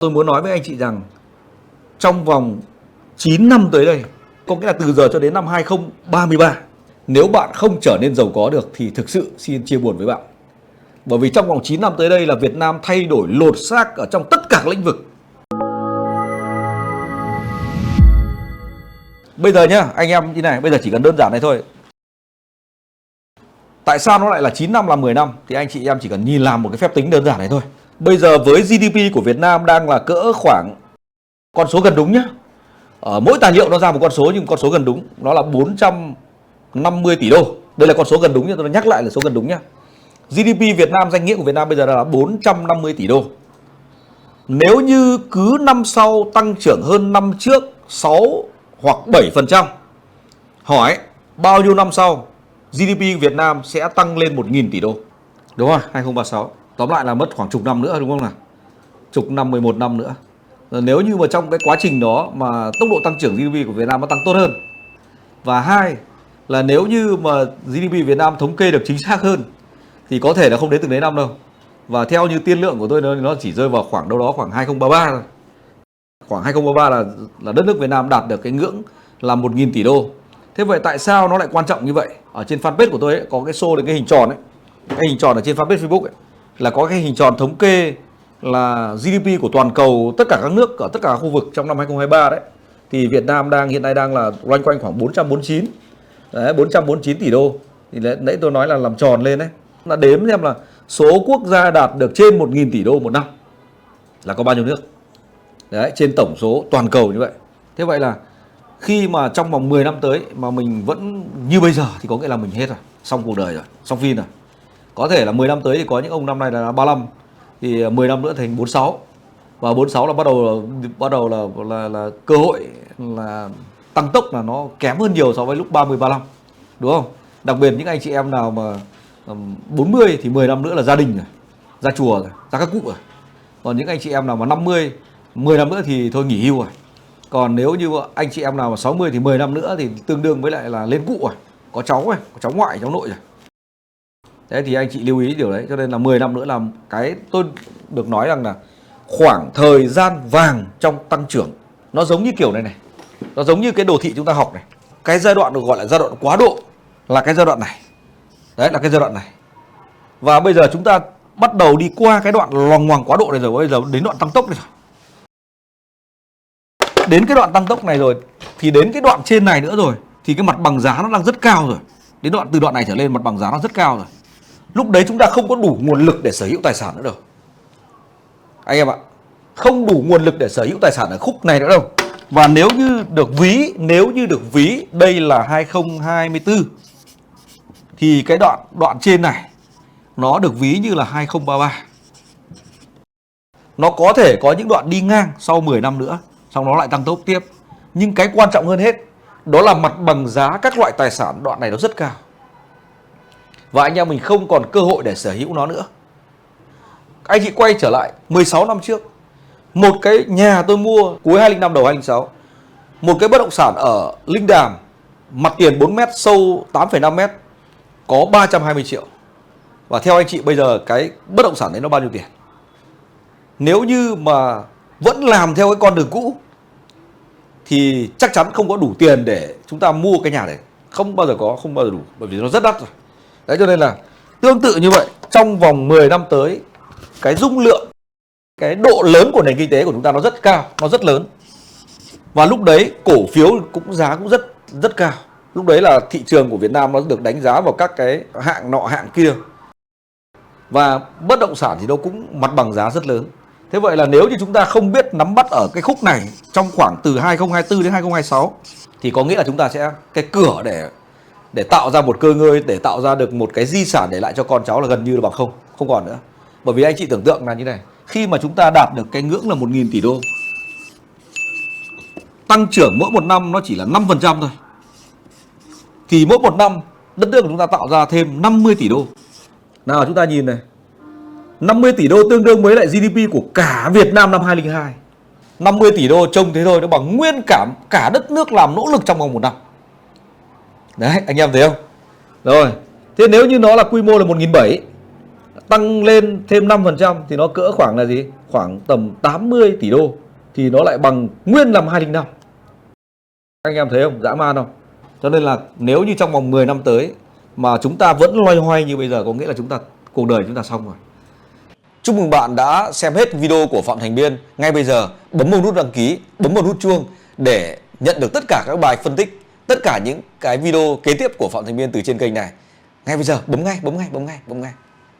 Tôi muốn nói với anh chị rằng trong vòng 9 năm tới đây, có nghĩa là từ giờ cho đến năm 2033, nếu bạn không trở nên giàu có được thì thực sự xin chia buồn với bạn. Bởi vì trong vòng 9 năm tới đây là Việt Nam thay đổi lột xác ở trong tất cả các lĩnh vực. Bây giờ nhá, anh em như này, bây giờ chỉ cần đơn giản này thôi. Tại sao nó lại là 9 năm làm 10 năm? Thì anh chị em chỉ cần nhìn làm một cái phép tính đơn giản này thôi. Bây giờ với GDP của Việt Nam đang là cỡ khoảng, con số gần đúng nhá, mỗi tài liệu nó ra một con số nhưng con số gần đúng nó là 450 tỷ đô. Đây là con số gần đúng nhá, tôi nhắc lại là số gần đúng nhá. GDP Việt Nam, danh nghĩa của Việt Nam bây giờ là 450 tỷ đô. Nếu như cứ năm sau tăng trưởng hơn năm trước 6 hoặc 7%, hỏi bao nhiêu năm sau GDP Việt Nam sẽ tăng lên 1.000 tỷ đô? Đúng không? 2036. Tóm lại là mất khoảng chục năm nữa, đúng không nào? Chục năm, 11 năm nữa. Nếu như mà trong cái quá trình đó mà tốc độ tăng trưởng GDP của Việt Nam nó tăng tốt hơn. Và hai là nếu như mà GDP Việt Nam thống kê được chính xác hơn thì có thể là không đến từng đấy năm đâu. Và theo như tiên lượng của tôi nó chỉ rơi vào khoảng đâu đó khoảng 2033 thôi. Khoảng 2033 là đất nước Việt Nam đạt được cái ngưỡng là 1.000 tỷ đô. Thế vậy tại sao nó lại quan trọng như vậy? Ở trên fanpage của tôi ấy, có cái show được cái hình tròn ấy. Cái hình tròn ở trên fanpage Facebook ấy, là có cái hình tròn thống kê là GDP của toàn cầu tất cả các nước ở tất cả các khu vực trong năm 2023 đấy. Thì Việt Nam hiện nay đang là loanh quanh khoảng 449. Đấy, 449 tỷ đô. Thì nãy tôi nói là làm tròn lên đấy. Là đếm xem là số quốc gia đạt được trên 1.000 tỷ đô một năm là có bao nhiêu nước. Đấy, trên tổng số toàn cầu như vậy. Thế vậy là khi mà trong vòng 10 năm tới mà mình vẫn như bây giờ thì có nghĩa là mình hết rồi, xong cuộc đời rồi, xong phim rồi. Có thể là 10 năm tới thì có những ông năm nay là 35, thì 10 năm nữa thành 46. Và 46 là bắt đầu là cơ hội là tăng tốc là nó kém hơn nhiều so với lúc 30 35. Đúng không? Đặc biệt những anh chị em nào mà 40 thì 10 năm nữa là gia đình rồi, ra chùa rồi, ra các cụ rồi. Còn những anh chị em nào mà 50, 10 năm nữa thì thôi nghỉ hưu rồi. Còn nếu như anh chị em nào mà 60 thì 10 năm nữa thì tương đương với lại là lên cụ rồi, có cháu rồi, có cháu ngoại, cháu nội rồi. Thế thì anh chị lưu ý điều đấy. Cho nên là 10 năm nữa là cái tôi được nói rằng là khoảng thời gian vàng trong tăng trưởng. Nó giống như kiểu này này, nó giống như cái đồ thị chúng ta học này. Cái giai đoạn được gọi là giai đoạn quá độ là cái giai đoạn này. Đấy là cái giai đoạn này. Và bây giờ chúng ta bắt đầu đi qua cái đoạn loằng ngoằng quá độ này rồi. Bây giờ đến đoạn tăng tốc này rồi. Đến cái đoạn tăng tốc này rồi thì đến cái đoạn trên này nữa rồi thì cái mặt bằng giá nó đang rất cao rồi. Đến từ đoạn này trở lên mặt bằng giá nó rất cao rồi. Lúc đấy chúng ta không có đủ nguồn lực để sở hữu tài sản nữa đâu. Anh em ạ, không đủ nguồn lực để sở hữu tài sản ở khúc này nữa đâu. Và nếu như được ví đây là 2024 thì cái đoạn trên này nó được ví như là 2033. Nó có thể có những đoạn đi ngang sau 10 năm nữa, xong nó lại tăng tốc tiếp. Nhưng cái quan trọng hơn hết đó là mặt bằng giá các loại tài sản đoạn này nó rất cao. Và anh em mình không còn cơ hội để sở hữu nó nữa. Anh chị quay trở lại 16 năm trước, một cái nhà tôi mua cuối 2005 đầu 2006, một cái bất động sản ở Linh Đàm, mặt tiền 4 m, sâu 8,5 m, có 320 triệu. Và theo anh chị bây giờ cái bất động sản đấy nó bao nhiêu tiền? Nếu như mà vẫn làm theo cái con đường cũ thì chắc chắn không có đủ tiền để chúng ta mua cái nhà này. Không bao giờ đủ, bởi vì nó rất đắt rồi. Đấy, cho nên là tương tự như vậy, trong vòng 10 năm tới, cái dung lượng, cái độ lớn của nền kinh tế của chúng ta nó rất cao, nó rất lớn. Và lúc đấy cổ phiếu giá cũng rất cao. Lúc đấy là thị trường của Việt Nam nó được đánh giá vào các cái hạng nọ hạng kia. Và bất động sản thì nó cũng mặt bằng giá rất lớn. Thế vậy là nếu như chúng ta không biết nắm bắt ở cái khúc này trong khoảng từ 2024 đến 2026 thì có nghĩa là chúng ta sẽ cái cửa để tạo ra một cơ ngơi, để tạo ra được một cái di sản để lại cho con cháu là gần như là bằng không còn nữa. Bởi vì anh chị tưởng tượng là như này, khi mà chúng ta đạt được cái ngưỡng là 1.000 tỷ đô, tăng trưởng mỗi một năm nó chỉ là 5% thôi, thì mỗi một năm đất nước của chúng ta tạo ra thêm 50 tỷ đô. Nào chúng ta nhìn này, 50 tỷ đô tương đương với lại GDP của cả Việt Nam năm 2002. 50 tỷ đô trông thế thôi, nó bằng nguyên cả đất nước làm nỗ lực trong vòng một năm. Đấy, anh em thấy không? Rồi, thế nếu như nó là quy mô là 1.700, tăng lên thêm 5% thì nó cỡ khoảng là gì? Khoảng tầm 80 tỷ đô. Thì nó lại bằng nguyên năm 205. Anh em thấy không? Dã man không? Cho nên là nếu như trong vòng 10 năm tới mà chúng ta vẫn loay hoay như bây giờ, có nghĩa là cuộc đời chúng ta xong rồi. Chúc mừng bạn đã xem hết video của Phạm Thành Biên. Ngay bây giờ bấm vào nút đăng ký, bấm vào nút chuông để nhận được tất cả các bài phân tích, tất cả những cái video kế tiếp của Phạm Thành Biên từ trên kênh này. Ngay bây giờ bấm ngay.